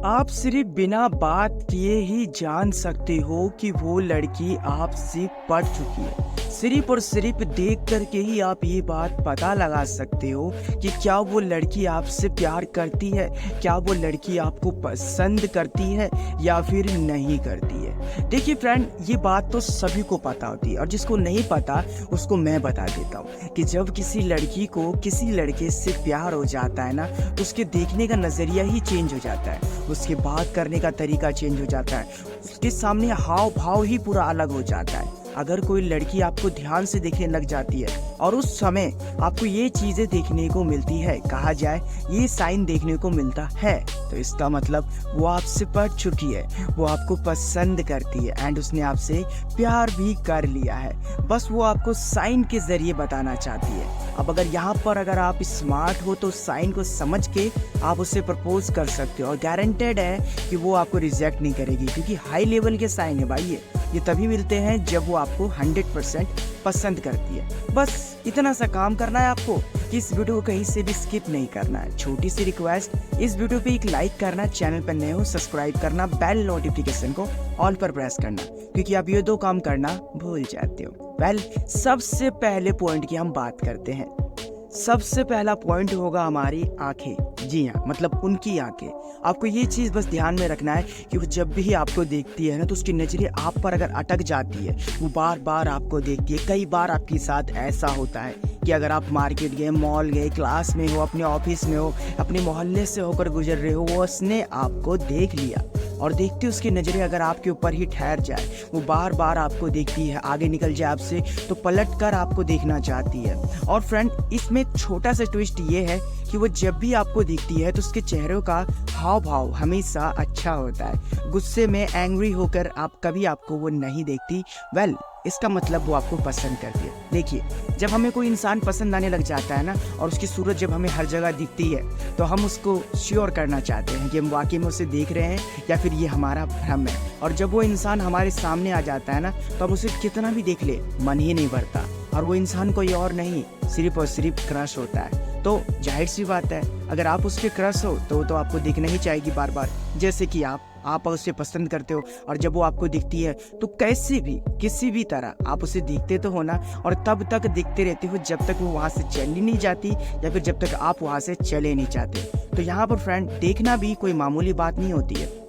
आप सिर्फ बिना बात किए ही जान सकते हो कि वो लड़की आपसे पड़ चुकी है। सिर्फ और सिर्फ देख करके ही आप ये बात पता लगा सकते हो कि क्या वो लड़की आपसे प्यार करती है, क्या वो लड़की आपको पसंद करती है या फिर नहीं करती है। देखिए फ्रेंड, ये बात तो सभी को पता होती है और जिसको नहीं पता उसको मैं बता देता हूँ कि जब किसी लड़की को किसी लड़के से प्यार हो जाता है ना, तो उसके देखने का नज़रिया ही चेंज हो जाता है, उसके बात करने का तरीका चेंज हो जाता है, उसके सामने हाव भाव ही पूरा अलग हो जाता है। अगर कोई लड़की आपको ध्यान से देखने लग जाती है और उस समय आपको ये चीज़ें देखने को मिलती है, कहा जाए ये साइन देखने को मिलता है, तो इसका मतलब वो आपसे पड़ चुकी है, वो आपको पसंद करती है एंड उसने आपसे प्यार भी कर लिया है। बस वो आपको साइन के ज़रिए बताना चाहती है। अब अगर आप स्मार्ट हो तो साइन को समझ के आप उससे प्रपोज कर सकते हो और गारंटेड है कि वो आपको रिजेक्ट नहीं करेगी, क्योंकि हाई लेवल के साइन है भाई। ये तभी मिलते हैं जब वो आपको 100% पसंद करती है। बस इतना सा काम करना है आपको कि इस वीडियो को कहीं से भी स्किप नहीं करना है। छोटी सी रिक्वेस्ट, इस वीडियो पे एक लाइक करना, चैनल पर नए हो सब्सक्राइब करना, बेल नोटिफिकेशन को ऑल पर प्रेस करना, क्योंकि आप ये दो काम करना भूल जाते हो। सबसे पहले पॉइंट की हम बात करते हैं। सबसे पहला पॉइंट होगा हमारी आंखें। जी हाँ, मतलब उनकी आंखें। आपको ये चीज़ बस ध्यान में रखना है कि वो जब भी आपको देखती है ना, तो उसकी नज़रें आप पर अगर अटक जाती है, वो बार बार आपको देखती है। कई बार आपके साथ ऐसा होता है कि अगर आप मार्केट गए, मॉल गए, क्लास में हो, अपने ऑफिस में हो, अपने मोहल्ले से होकर गुजर रहे हो, वो उसने आपको देख लिया और देखते उसकी नज़रें अगर आपके ऊपर ही ठहर जाए, वो बार बार आपको देखती है, आगे निकल जाए आपसे तो पलट कर आपको देखना चाहती है। और फ्रेंड, इसमें छोटा सा ट्विस्ट ये है कि वो जब भी आपको देखती है तो उसके चेहरे का हाव भाव हमेशा अच्छा होता है। गुस्से में एंग्री होकर कभी आपको वो नहीं देखती। इसका मतलब वो आपको पसंद करती है। देखिए, जब हमें कोई इंसान पसंद आने लग जाता है ना, और उसकी सूरत जब हमें हर जगह दिखती है, तो हम उसको श्योर करना चाहते हैं कि हम वाकई में उसे देख रहे हैं या फिर ये हमारा भ्रम है। और जब वो इंसान हमारे सामने आ जाता है ना, तो हम उसे कितना भी देख ले, मन ही नहीं भरता, और वो इंसान कोई और नहीं, सिर्फ और सिर्फ क्रश होता है। तो जाहिर सी बात है, अगर आप उसके क्रश हो तो आपको दिखना ही चाहेगी बार बार। जैसे कि आप उसे पसंद करते हो और जब वो आपको दिखती है तो कैसे भी किसी भी तरह आप उसे देखते तो हो ना, और तब तक देखते रहते हो जब तक वो वहाँ से चली नहीं जाती या फिर जब तक आप वहाँ से चले नहीं जाते। तो यहाँ पर फ्रेंड, देखना भी कोई मामूली बात नहीं होती है।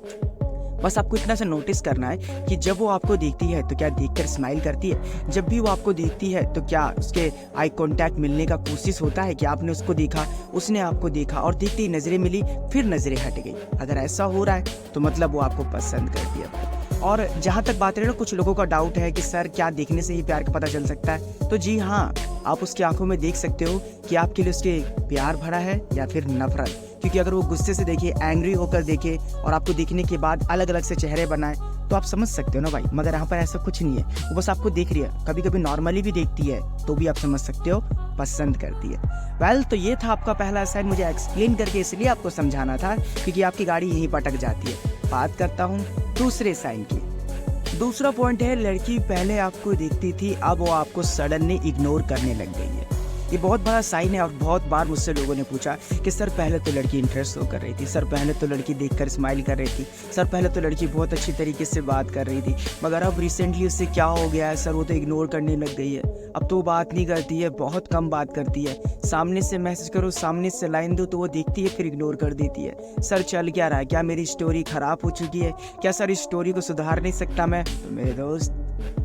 बस आपको इतना सा नोटिस करना है कि जब वो आपको देखती है तो क्या देखकर स्माइल करती है, जब भी वो आपको देखती है तो क्या उसके आई कांटेक्ट मिलने का कोशिश होता है कि आपने उसको देखा, उसने आपको देखा और देखते ही नज़रें मिली, फिर नज़रें हट गई। अगर ऐसा हो रहा है तो मतलब वो आपको पसंद करती है। और जहाँ तक बात है ना, कुछ लोगों का डाउट है कि सर क्या देखने से ही प्यार का पता चल सकता है, तो जी हाँ, आप उसकी आंखों में देख सकते हो कि आपके लिए उसके प्यार भरा है या फिर नफरत। क्योंकि अगर वो गुस्से से देखे, एंग्री होकर देखे और आपको देखने के बाद अलग अलग से चेहरे बनाए, तो आप समझ सकते हो ना भाई। मगर यहाँ पर ऐसा कुछ नहीं है, वो बस आपको देख रही है, कभी कभी नॉर्मली भी देखती है, तो भी आप समझ सकते हो पसंद करती है। तो ये था आपका पहला साइन। मुझे एक्सप्लेन करके इसलिए आपको समझाना था क्योंकि आपकी गाड़ी यहीं पटक जाती है। बात करता हूँ दूसरे साइन की। दूसरा पॉइंट है, लड़की पहले आपको देखती थी, अब वो आपको सडनली इग्नोर करने लग गई है। ये बहुत बड़ा साइन है और बहुत बार मुझसे लोगों ने पूछा कि सर पहले तो लड़की इंटरेस्ट शो कर रही थी, सर पहले तो लड़की देखकर स्माइल कर रही थी, सर पहले तो लड़की बहुत अच्छी तरीके से बात कर रही थी, मगर अब रिसेंटली उससे क्या हो गया है सर, वो तो इग्नोर करने लग गई है, अब तो वो बात नहीं करती है, बहुत कम बात करती है, सामने से मैसेज करो, सामने से लाइन दो तो वो देखती है फिर इग्नोर कर देती है। सर चल क्या रहा है, क्या मेरी स्टोरी ख़राब हो चुकी है, क्या सर इस स्टोरी को सुधार नहीं सकता मैं? तो मेरे दोस्त,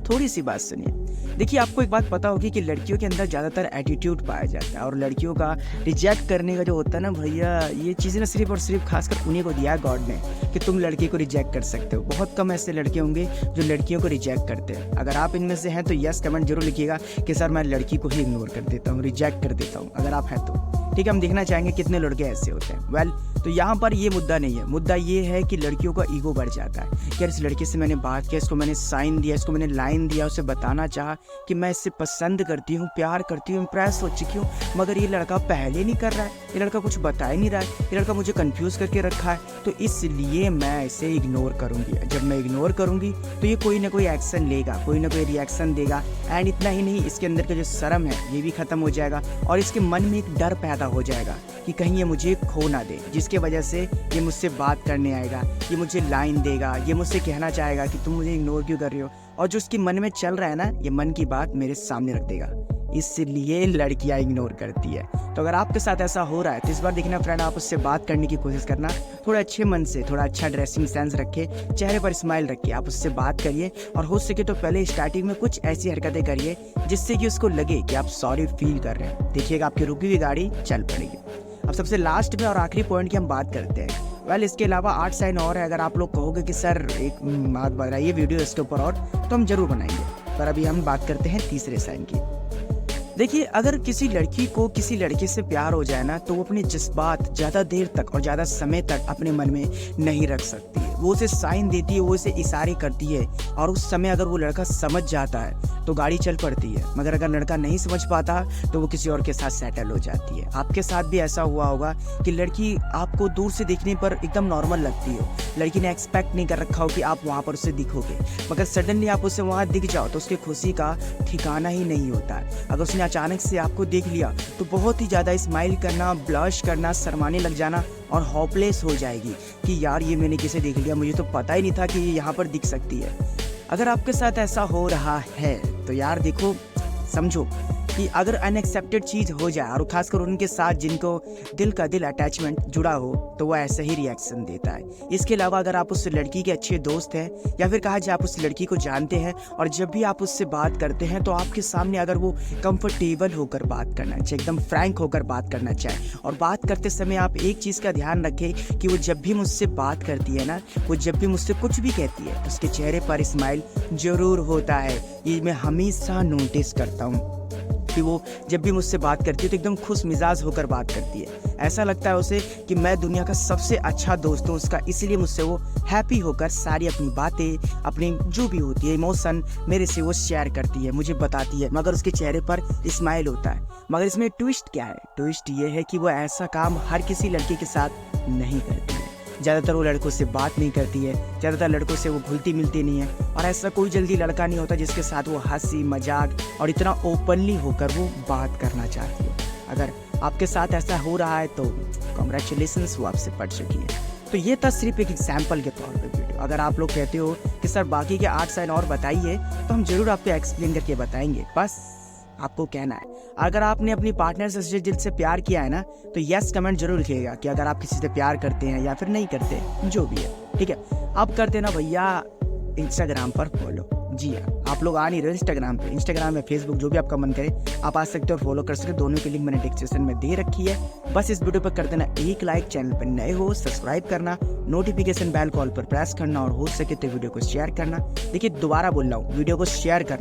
थोड़ी सी बात सुनिए। देखिए, आपको एक बात पता होगी कि लड़कियों के अंदर ज़्यादातर एटीट्यूड पाया जाता है और लड़कियों का रिजेक्ट करने का जो होता है ना भैया, ये चीज़ें ना सिर्फ और सिर्फ खासकर उन्हीं को दिया है गॉड ने कि तुम लड़की को रिजेक्ट कर सकते हो। बहुत कम ऐसे लड़के होंगे जो लड़कियों को रिजेक्ट करते हैं। अगर आप इनमें से हैं तो यस कमेंट जरूर लिखिएगा कि सर मैं लड़की को ही इग्नोर कर देता हूँ, रिजेक्ट कर देता हूँ। अगर आप हैं तो ठीक है, हम देखना चाहेंगे कितने लड़के ऐसे होते हैं। तो यहाँ पर ये मुद्दा नहीं है, मुद्दा ये है कि लड़कियों का ईगो बढ़ जाता है कि यार इस लड़के से मैंने बात किया, इसको मैंने साइन दिया, इसको मैंने लाइन दिया, उसे बताना चाहा कि मैं इससे पसंद करती हूँ, प्यार करती हूँ, इम्प्रेस हो चुकी हूँ, मगर ये लड़का पहले नहीं कर रहा है, ये लड़का कुछ बता ही नहीं रहा है, ये लड़का मुझे कंफ्यूज करके रखा है, तो इसलिए मैं इसे इग्नोर करूँगी। जब मैं इग्नोर करूँगी तो ये कोई ना कोई एक्शन लेगा, कोई ना कोई रिएक्शन देगा, एंड इतना ही नहीं, इसके अंदर का जो शर्म है ये भी खत्म हो जाएगा और इसके मन में एक डर पैदा हो जाएगा कि कहीं ये मुझे खो ना दे, जिसके वजह से ये मुझसे बात करने आएगा, ये मुझे लाइन देगा, ये मुझसे कहना चाहेगा कि तुम मुझे इग्नोर क्यों कर रही हो, और जो उसके मन में चल रहा है ना, ये मन की बात मेरे सामने रख देगा। इसलिए लड़कियां इग्नोर करती है। तो अगर आपके साथ ऐसा हो रहा है तो इस बार देखना फ्रेंड, आप उससे बात करने की कोशिश करना, थोड़ा अच्छे मन से, थोड़ा अच्छा ड्रेसिंग सेंस रखे, चेहरे पर स्माइल रखिए, आप उससे बात करिए, और हो सके तो पहले स्टार्टिंग में कुछ ऐसी हरकतें करिए जिससे कि उसको लगे कि आप सॉरी फील कर रहे हैं। देखिएगा आपकी रुकी हुई गाड़ी चल पड़ेगी। अब सबसे लास्ट में और आखिरी पॉइंट की हम बात करते हैं। वेल, इसके अलावा 8 साइन और है। अगर आप लोग कहोगे कि सर एक बात बनाइए वीडियो इसके ऊपर और, तो हम जरूर बनाएंगे, पर अभी हम बात करते हैं तीसरे साइन की। देखिए, अगर किसी लड़की को किसी लड़के से प्यार हो जाए ना, तो वो अपने जज्बात ज़्यादा देर तक और ज़्यादा समय तक अपने मन में नहीं रख सकती है। वो उसे साइन देती है, वो उसे इशारे करती है, और उस समय अगर वो लड़का समझ जाता है तो गाड़ी चल पड़ती है, मगर अगर लड़का नहीं समझ पाता तो वो किसी और के साथ सेटल हो जाती है। आपके साथ भी ऐसा हुआ होगा कि लड़की आपको दूर से देखने पर एकदम नॉर्मल लगती हो, लड़की ने एक्सपेक्ट नहीं कर रखा हो कि आप वहाँ पर उसे दिखोगे, मगर सडनली आप उसे वहाँ दिख जाओ तो उसकी खुशी का ठिकाना ही नहीं होता है। अगर उसने अचानक से आपको देख लिया तो बहुत ही ज़्यादा स्माइल करना, ब्लश करना, शर्माने लग जाना, और होपलेस हो जाएगी कि यार ये मैंने किसे देख लिया, मुझे तो पता ही नहीं था कि ये यहाँ पर दिख सकती है। अगर आपके साथ ऐसा हो रहा है तो यार देखो, समझो कि अगर अनएक्सेप्टेड चीज़ हो जाए, और खासकर उनके साथ जिनको दिल का दिल अटैचमेंट जुड़ा हो, तो वो ऐसा ही रिएक्शन देता है। इसके अलावा अगर आप उस लड़की के अच्छे दोस्त हैं, या फिर कहा जाए आप उस लड़की को जानते हैं, और जब भी आप उससे बात करते हैं तो आपके सामने अगर वो कंफर्टेबल होकर बात करना चाहे, एकदम फ्रैंक होकर बात करना चाहे, और बात करते समय आप एक चीज़ का ध्यान रखें कि वो जब भी मुझसे बात करती है ना, वो जब भी मुझसे कुछ भी कहती है तो उसके चेहरे पर स्माइल जरूर होता है। ये मैं हमेशा नोटिस करता हूँ कि वो जब भी मुझसे बात करती है तो एकदम खुश मिजाज होकर बात करती है। ऐसा लगता है उसे कि मैं दुनिया का सबसे अच्छा दोस्त हूँ उसका, इसलिए मुझसे वो हैप्पी होकर सारी अपनी बातें, अपनी जो भी होती है इमोशन मेरे से वो शेयर करती है, मुझे बताती है, मगर उसके चेहरे पर स्माइल होता है। मगर इसमें ट्विस्ट क्या है? ट्विस्ट ये है कि वो ऐसा काम हर किसी लड़के के साथ नहीं करती है। ज़्यादातर वो लड़कों से बात नहीं करती है, ज़्यादातर लड़कों से वो घुलती मिलती नहीं है, और ऐसा कोई जल्दी लड़का नहीं होता जिसके साथ वो हंसी मजाक और इतना ओपनली होकर वो बात करना चाहती है। अगर आपके साथ ऐसा हो रहा है तो कॉन्ग्रेचुलेशंस, वो आपसे पढ़ चुकी है। तो ये था सिर्फ एक एग्जाम्पल के तौर पर वीडियो। अगर आप लोग कहते हो कि सर बाकी के 8 साइन और बताइए, तो हम जरूर आपको एक्सप्लेन करके बताएंगे। बस आपको कहना है, अगर आपने अपनी पार्टनर से सच्चे दिल से प्यार किया है ना, तो यस कमेंट जरूर लिखिएगा कि अगर आप किसी से प्यार करते हैं या फिर नहीं करते, जो भी है, ठीक है। अब करते ना भैया इंस्टाग्राम पर फॉलो। जी हाँ, आप लोग आ नहीं रहे इंस्टाग्राम में फेसबुक, जो भी आपका मन करे आप आ सकते हो और फॉलो कर सकते हो। दोनों की लिंक मैंने डिस्क्रिप्शन में दे रखी है। बस इस वीडियो पर कर देना एक लाइक, चैनल पर नए हो सब्सक्राइब करना, नोटिफिकेशन बेल कॉल पर प्रेस करना, और हो सके तो वीडियो को शेयर करना। देखिए दोबारा बोल रहा हूँ, वीडियो को शेयर करना।